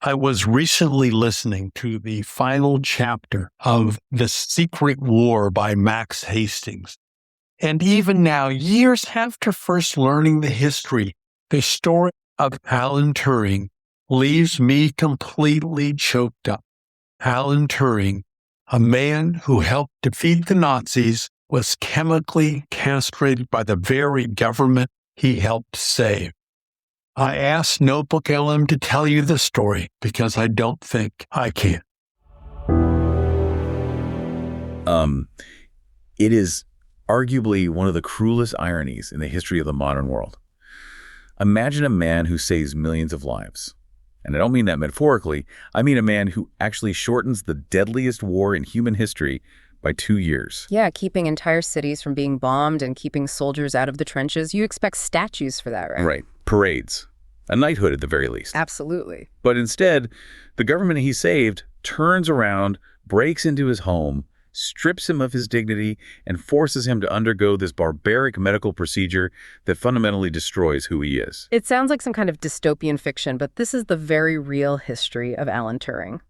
I was recently listening to the final chapter of The Secret War by Max Hastings. And even now, years after first learning the history, the story of Alan Turing leaves me completely choked up. Alan Turing, a man who helped defeat the Nazis, was chemically castrated by the very government he helped save. I asked Notebook LM to tell you the story because I don't think I can. It is arguably one of the cruelest ironies in the history of the modern world. Imagine a man who saves millions of lives. And I don't mean that metaphorically. I mean a man who actually shortens the deadliest war in human history by 2 years. Yeah, keeping entire cities from being bombed and keeping soldiers out of the trenches. You expect statues for that, right? Right. Parades. A knighthood at the very least. Absolutely. But instead, the government he saved turns around, breaks into his home, strips him of his dignity, and forces him to undergo this barbaric medical procedure that fundamentally destroys who he is. It sounds like some kind of dystopian fiction, but this is the very real history of Alan Turing.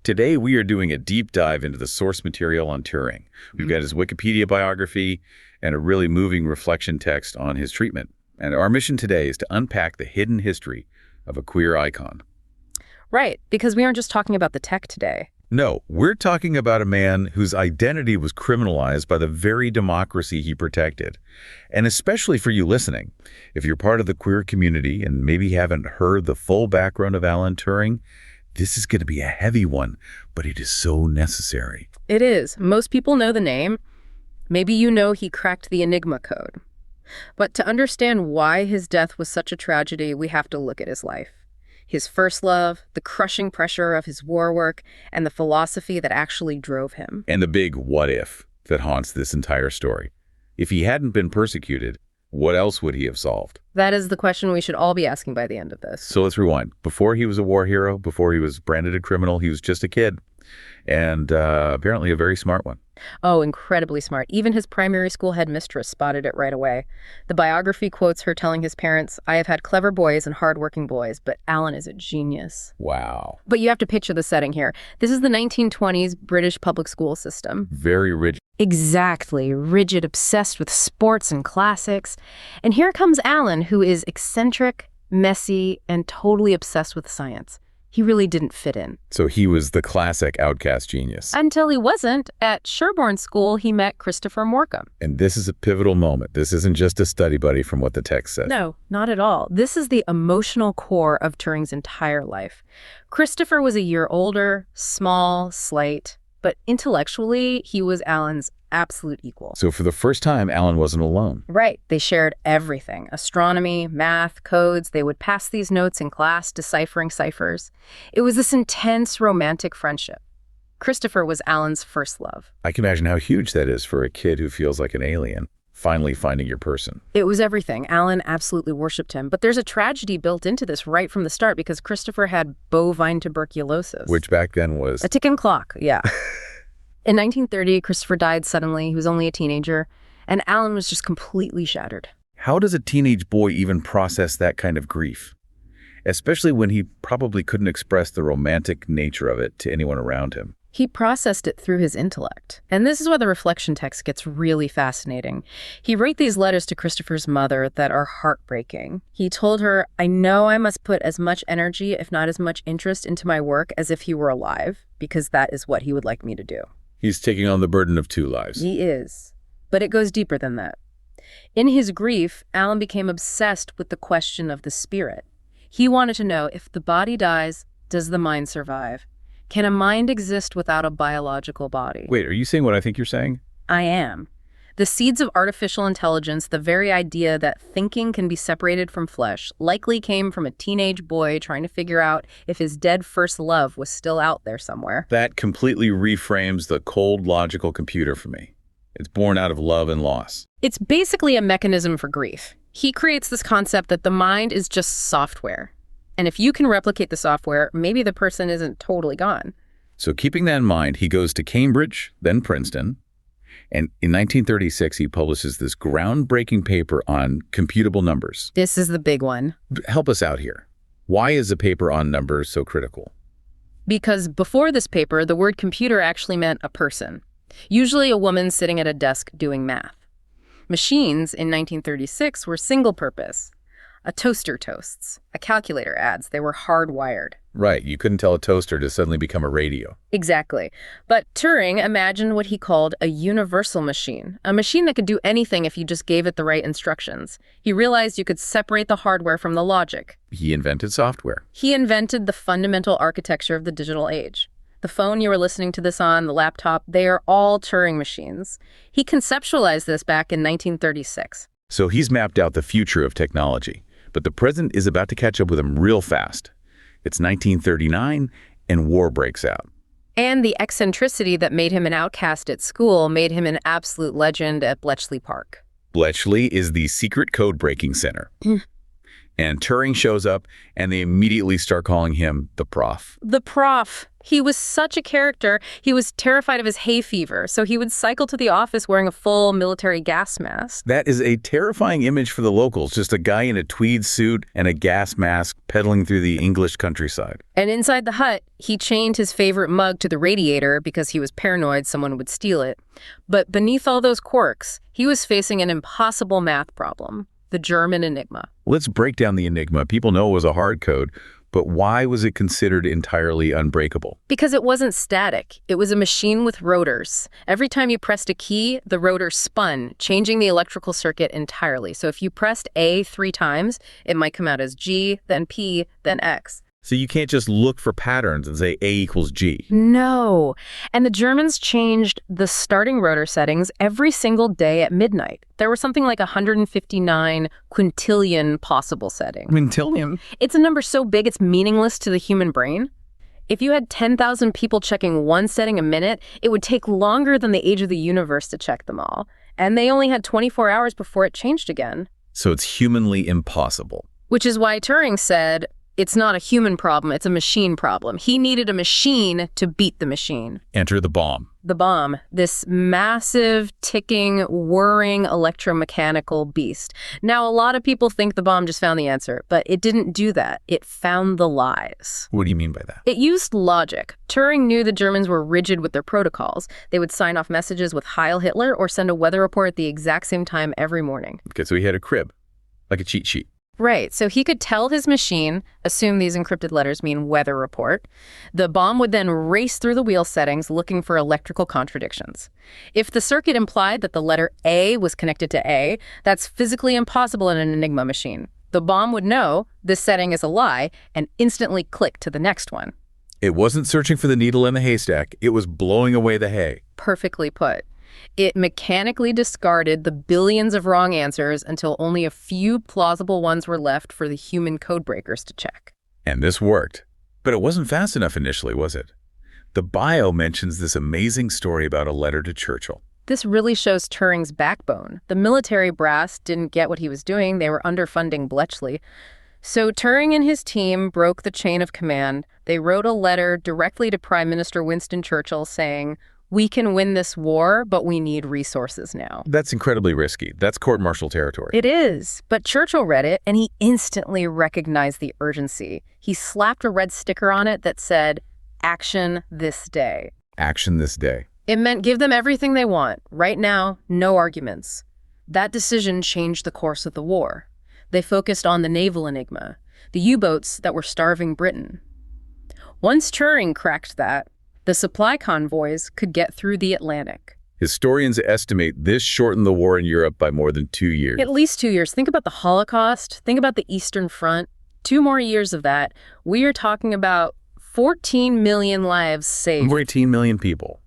Today, we are doing a deep dive into the source material on Turing. We've got his Wikipedia biography and a really moving reflection text on his treatment. And our mission today is to unpack the hidden history of a queer icon. Right, because we aren't just talking about the tech today. No, we're talking about a man whose identity was criminalized by the very democracy he protected. And especially for you listening, if you're part of the queer community and maybe haven't heard the full background of Alan Turing, this is going to be a heavy one, but it is so necessary. It is. Most people know the name. Maybe you know he cracked the Enigma code. But to understand why his death was such a tragedy, we have to look at his life. His first love, the crushing pressure of his war work, and the philosophy that actually drove him. And the big what if that haunts this entire story. If he hadn't been persecuted, what else would he have solved? That is the question we should all be asking by the end of this. So let's rewind. Before he was a war hero, before he was branded a criminal, he was just a kid. And apparently a very smart one. Oh, incredibly smart. Even his primary school headmistress spotted it right away. The biography quotes her telling his parents, "I have had clever boys and hardworking boys, but Alan is a genius." Wow. But you have to picture the setting here. This is the 1920s British public school system. Very rigid. Exactly. Rigid, obsessed with sports and classics. And here comes Alan, who is eccentric, messy, and totally obsessed with science. He really didn't fit in. So he was the classic outcast genius. Until he wasn't. At Sherborne School, he met Christopher Morcom. And this is a pivotal moment. This isn't just a study buddy from what the text says. No, not at all. This is the emotional core of Turing's entire life. Christopher was a year older, small, slight, but intellectually, he was Alan's absolute equal. So for the first time, Alan wasn't alone. Right. They shared everything. Astronomy, math, codes. They would pass these notes in class, deciphering ciphers. It was this intense romantic friendship. Christopher was Alan's first love. I can imagine how huge that is for a kid who feels like an alien, finally finding your person. It was everything. Alan absolutely worshipped him. But there's a tragedy built into this right from the start because Christopher had bovine tuberculosis. Which back then was... a ticking clock, yeah. In 1930, Christopher died suddenly. He was only a teenager, and Alan was just completely shattered. How does a teenage boy even process that kind of grief? Especially when he probably couldn't express the romantic nature of it to anyone around him. He processed it through his intellect. And this is where the reflection text gets really fascinating. He wrote these letters to Christopher's mother that are heartbreaking. He told her, "I know I must put as much energy, if not as much interest, into my work as if he were alive, because that is what he would like me to do." He's taking on the burden of 2 lives. He is. But it goes deeper than that. In his grief, Alan became obsessed with the question of the spirit. He wanted to know, if the body dies, does the mind survive? Can a mind exist without a biological body? Wait, are you saying what I think you're saying? I am. The seeds of artificial intelligence, the very idea that thinking can be separated from flesh, likely came from a teenage boy trying to figure out if his dead first love was still out there somewhere. That completely reframes the cold, logical computer for me. It's born out of love and loss. It's basically a mechanism for grief. He creates this concept that the mind is just software. And if you can replicate the software, maybe the person isn't totally gone. So keeping that in mind, he goes to Cambridge, then Princeton. And in 1936, he publishes this groundbreaking paper on computable numbers. This is the big one. Help us out here. Why is a paper on numbers so critical? Because before this paper, the word computer actually meant a person, usually a woman sitting at a desk doing math. Machines in 1936 were single-purpose. A toaster toasts. A calculator adds. They were hardwired. Right, you couldn't tell a toaster to suddenly become a radio. Exactly. But Turing imagined what he called a universal machine, a machine that could do anything if you just gave it the right instructions. He realized you could separate the hardware from the logic. He invented software. He invented the fundamental architecture of the digital age. The phone you were listening to this on, the laptop, they are all Turing machines. He conceptualized this back in 1936. So he's mapped out the future of technology. But the present is about to catch up with him real fast. It's 1939, and war breaks out. And the eccentricity that made him an outcast at school made him an absolute legend at Bletchley Park. Bletchley is the secret code-breaking center. And Turing shows up, and they immediately start calling him the Prof. The Prof. He was such a character. He was terrified of his hay fever, so he would cycle to the office wearing a full military gas mask. That is a terrifying image for the locals, just a guy in a tweed suit and a gas mask pedaling through the English countryside. And inside the hut, he chained his favorite mug to the radiator because he was paranoid someone would steal it. But beneath all those quirks, he was facing an impossible math problem. The German Enigma. Let's break down the Enigma. People know it was a hard code, but why was it considered entirely unbreakable? Because it wasn't static. It was a machine with rotors. Every time you pressed a key, the rotor spun, changing the electrical circuit entirely. So if you pressed A 3 times, it might come out as G, then P, then X. So you can't just look for patterns and say A equals G. No. And the Germans changed the starting rotor settings every single day at midnight. There were something like 159 quintillion possible settings. Quintillion? It's a number so big it's meaningless to the human brain. If you had 10,000 people checking one setting a minute, it would take longer than the age of the universe to check them all. And they only had 24 hours before it changed again. So it's humanly impossible. Which is why Turing said, it's not a human problem, it's a machine problem. He needed a machine to beat the machine. Enter the bomb. The bomb, this massive, ticking, whirring electromechanical beast. Now, a lot of people think the bomb just found the answer, but it didn't do that. It found the lies. What do you mean by that? It used logic. Turing knew the Germans were rigid with their protocols. They would sign off messages with Heil Hitler or send a weather report at the exact same time every morning. Okay, so he had a crib, like a cheat sheet. Right, so he could tell his machine, assume these encrypted letters mean weather report. The bomb would then race through the wheel settings looking for electrical contradictions. If the circuit implied that the letter A was connected to A, that's physically impossible in an Enigma machine. The bomb would know this setting is a lie and instantly click to the next one. It wasn't searching for the needle in the haystack, it was blowing away the hay. Perfectly put. It mechanically discarded the billions of wrong answers until only a few plausible ones were left for the human codebreakers to check. And this worked. But it wasn't fast enough initially, was it? The bio mentions this amazing story about a letter to Churchill. This really shows Turing's backbone. The military brass didn't get what he was doing. They were underfunding Bletchley. So Turing and his team broke the chain of command. They wrote a letter directly to Prime Minister Winston Churchill saying, "We can win this war, but we need resources now." That's incredibly risky. That's court-martial territory. It is, but Churchill read it, and he instantly recognized the urgency. He slapped a red sticker on it that said, "Action this day." Action this day. It meant give them everything they want. Right now, no arguments. That decision changed the course of the war. They focused on the naval Enigma, the U-boats that were starving Britain. Once Turing cracked that, the supply convoys could get through the Atlantic. Historians estimate this shortened the war in Europe by more than 2 years. At least 2 years. Think about the Holocaust. Think about the Eastern Front. 2 more years of that. We are talking about 14 million lives saved. 14 million people.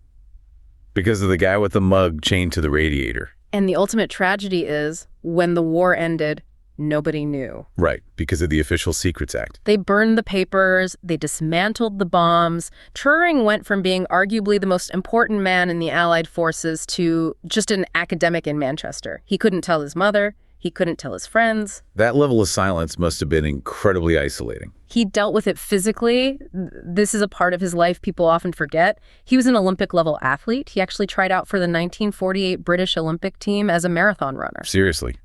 Because of the guy with the mug chained to the radiator. And the ultimate tragedy is, when the war ended, nobody knew. Right, because of the Official Secrets Act. They burned the papers, they dismantled the bombs. Turing went from being arguably the most important man in the Allied forces to just an academic in Manchester. He couldn't tell his mother, he couldn't tell his friends. That level of silence must have been incredibly isolating. He dealt with it physically. This is a part of his life people often forget. He was an Olympic-level athlete. He actually tried out for the 1948 British Olympic team as a marathon runner. Seriously.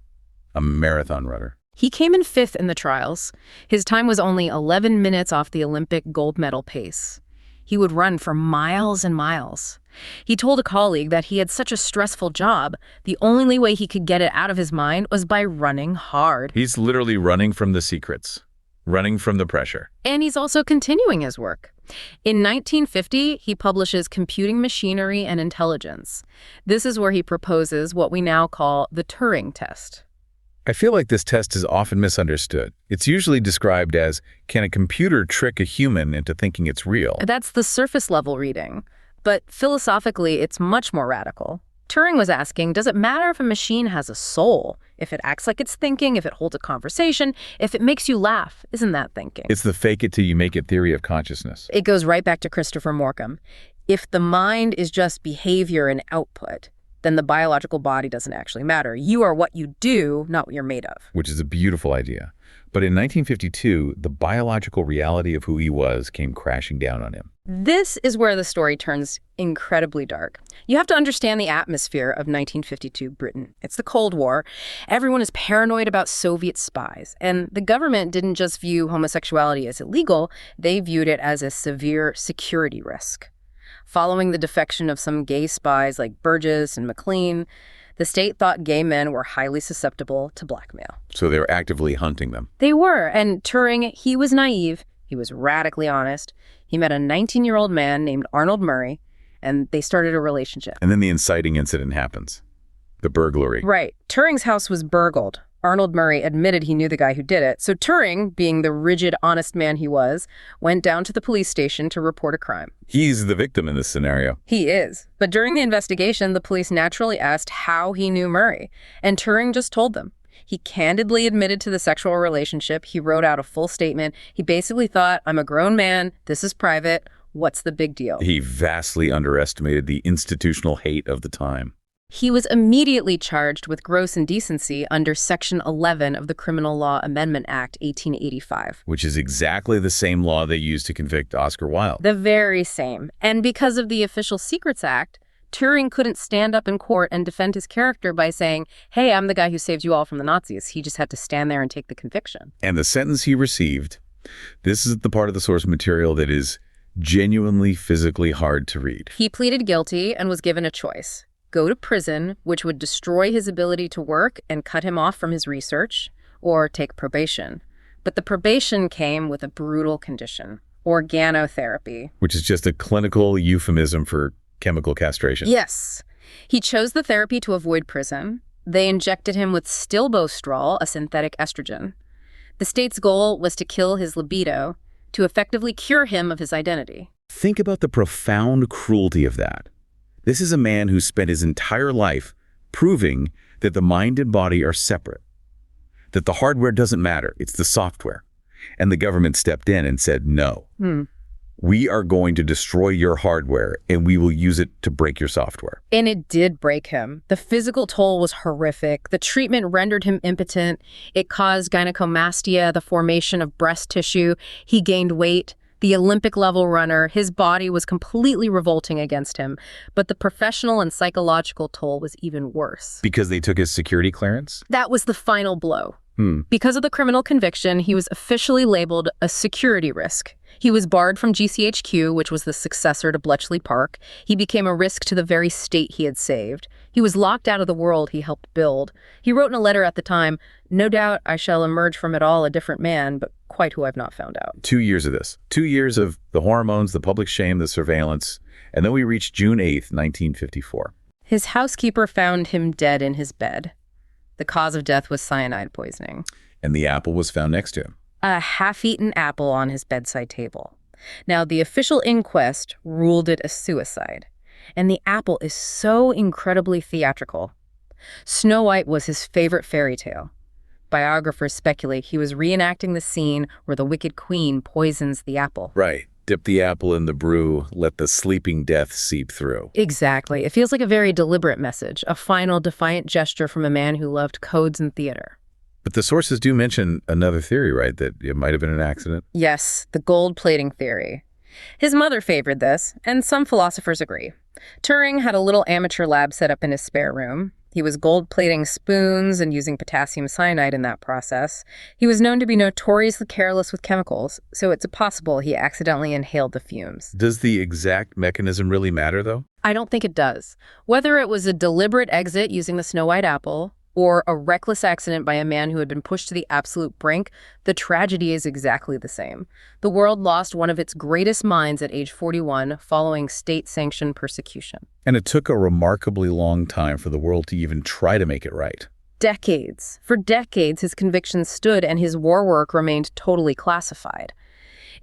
A marathon runner. He came in 5th in the trials. His time was only 11 minutes off the Olympic gold medal pace. He would run for miles and miles. He told a colleague that he had such a stressful job, the only way he could get it out of his mind was by running hard. He's literally running from the secrets, running from the pressure. And he's also continuing his work. In 1950, he publishes Computing Machinery and Intelligence. This is where he proposes what we now call the Turing test. I feel like this test is often misunderstood. It's usually described as, can a computer trick a human into thinking it's real? That's the surface level reading. But philosophically, it's much more radical. Turing was asking, does it matter if a machine has a soul? If it acts like it's thinking, if it holds a conversation, if it makes you laugh, isn't that thinking? It's the fake it till you make it theory of consciousness. It goes right back to Christopher Morcom. If the mind is just behavior and output, then the biological body doesn't actually matter. You are what you do, not what you're made of. Which is a beautiful idea. But in 1952, the biological reality of who he was came crashing down on him. This is where the story turns incredibly dark. You have to understand the atmosphere of 1952 Britain. It's the Cold War. Everyone is paranoid about Soviet spies. And the government didn't just view homosexuality as illegal, they viewed it as a severe security risk. Following the defection of some gay spies like Burgess and McLean, the state thought gay men were highly susceptible to blackmail. So they were actively hunting them. They were, and Turing, he was naive. He was radically honest. He met a 19-year-old man named Arnold Murray, and they started a relationship. And then the inciting incident happens. The burglary. Right. Turing's house was burgled. Arnold Murray admitted he knew the guy who did it. So Turing, being the rigid, honest man he was, went down to the police station to report a crime. He's the victim in this scenario. He is. But during the investigation, the police naturally asked how he knew Murray. And Turing just told them. He candidly admitted to the sexual relationship. He wrote out a full statement. He basically thought, I'm a grown man. This is private. What's the big deal? He vastly underestimated the institutional hate of the time. He was immediately charged with gross indecency under Section 11 of the Criminal Law Amendment Act, 1885. Which is exactly the same law they used to convict Oscar Wilde. The very same. And because of the Official Secrets Act, Turing couldn't stand up in court and defend his character by saying, hey, I'm the guy who saved you all from the Nazis. He just had to stand there and take the conviction. And the sentence he received, this is the part of the source material that is genuinely physically hard to read. He pleaded guilty and was given a choice. Go to prison, which would destroy his ability to work and cut him off from his research, or take probation. But the probation came with a brutal condition, organotherapy. Which is just a clinical euphemism for chemical castration. Yes. He chose the therapy to avoid prison. They injected him with stilbostrol, a synthetic estrogen. The state's goal was to kill his libido, to effectively cure him of his identity. Think about the profound cruelty of that. This is a man who spent his entire life proving that the mind and body are separate, that the hardware doesn't matter, it's the software. And the government stepped in and said, no, we are going to destroy your hardware and we will use it to break your software. And it did break him. The physical toll was horrific. The treatment rendered him impotent. It caused gynecomastia, the formation of breast tissue. He gained weight. The Olympic-level runner, his body was completely revolting against him, but the professional and psychological toll was even worse. Because they took his security clearance? That was the final blow. Because of the criminal conviction, he was officially labeled a security risk. He was barred from GCHQ, which was the successor to Bletchley Park. He became a risk to the very state he had saved. He was locked out of the world he helped build. He wrote in a letter at the time, no doubt I shall emerge from it all a different man, but quite who I've not found out. 2 years of this. 2 years of the hormones, the public shame, the surveillance. And then we reached June 8th, 1954. His housekeeper found him dead in his bed. The cause of death was cyanide poisoning. And the apple was found next to him. A half-eaten apple on his bedside table. Now, the official inquest ruled it a suicide. And the apple is so incredibly theatrical. Snow White was his favorite fairy tale. Biographers speculate he was reenacting the scene where the wicked queen poisons the apple. Right. Dip the apple in the brew, let the sleeping death seep through. Exactly. It feels like a very deliberate message, a final defiant gesture from a man who loved codes and theater. But the sources do mention another theory, right? That it might have been an accident? Yes, the gold plating theory. His mother favored this, and some philosophers agree. Turing had a little amateur lab set up in his spare room. He was gold-plating spoons and using potassium cyanide in that process. He was known to be notoriously careless with chemicals, so it's possible he accidentally inhaled the fumes. Does the exact mechanism really matter, though? I don't think it does. Whether it was a deliberate exit using the Snow White apple or a reckless accident by a man who had been pushed to the absolute brink, the tragedy is exactly the same. The world lost one of its greatest minds at age 41 following state-sanctioned persecution. And it took a remarkably long time for the world to even try to make it right. Decades. For decades, his convictions stood and his war work remained totally classified.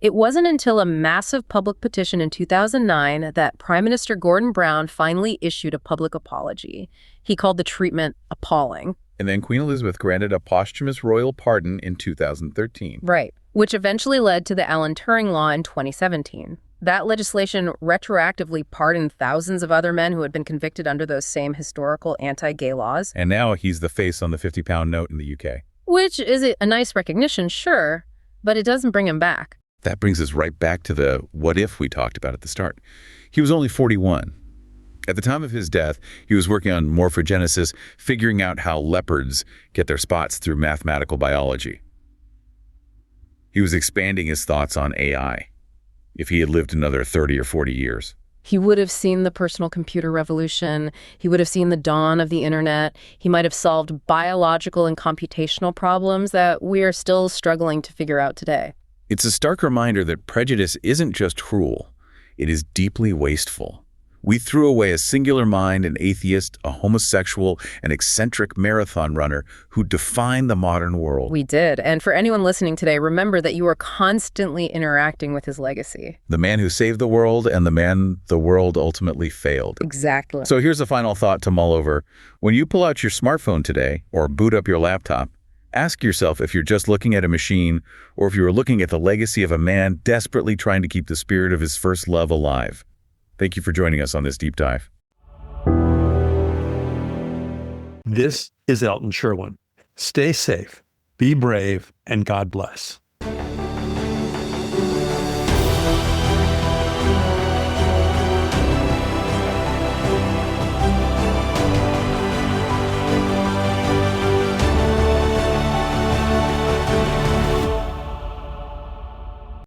It wasn't until a massive public petition in 2009 that Prime Minister Gordon Brown finally issued a public apology. He called the treatment appalling. And then Queen Elizabeth granted a posthumous royal pardon in 2013. Right, which eventually led to the Alan Turing Law in 2017. That legislation retroactively pardoned thousands of other men who had been convicted under those same historical anti-gay laws. And now he's the face on the 50-pound note in the UK. Which is a nice recognition, sure, but it doesn't bring him back. That brings us right back to the what if we talked about at the start. He was only 41. At the time of his death, he was working on morphogenesis, figuring out how leopards get their spots through mathematical biology. He was expanding his thoughts on AI. If he had lived another 30 or 40 years. He would have seen the personal computer revolution. He would have seen the dawn of the internet. He might have solved biological and computational problems that we are still struggling to figure out today. It's a stark reminder that prejudice isn't just cruel, it is deeply wasteful. We threw away a singular mind, an atheist, a homosexual, an eccentric marathon runner who defined the modern world. We did. And for anyone listening today, remember that you are constantly interacting with his legacy. The man who saved the world and the man the world ultimately failed. Exactly. So here's a final thought to mull over. When you pull out your smartphone today or boot up your laptop, ask yourself if you're just looking at a machine or if you're looking at the legacy of a man desperately trying to keep the spirit of his first love alive. Thank you for joining us on this deep dive. This is Elton Sherwin. Stay safe, be brave, and God bless.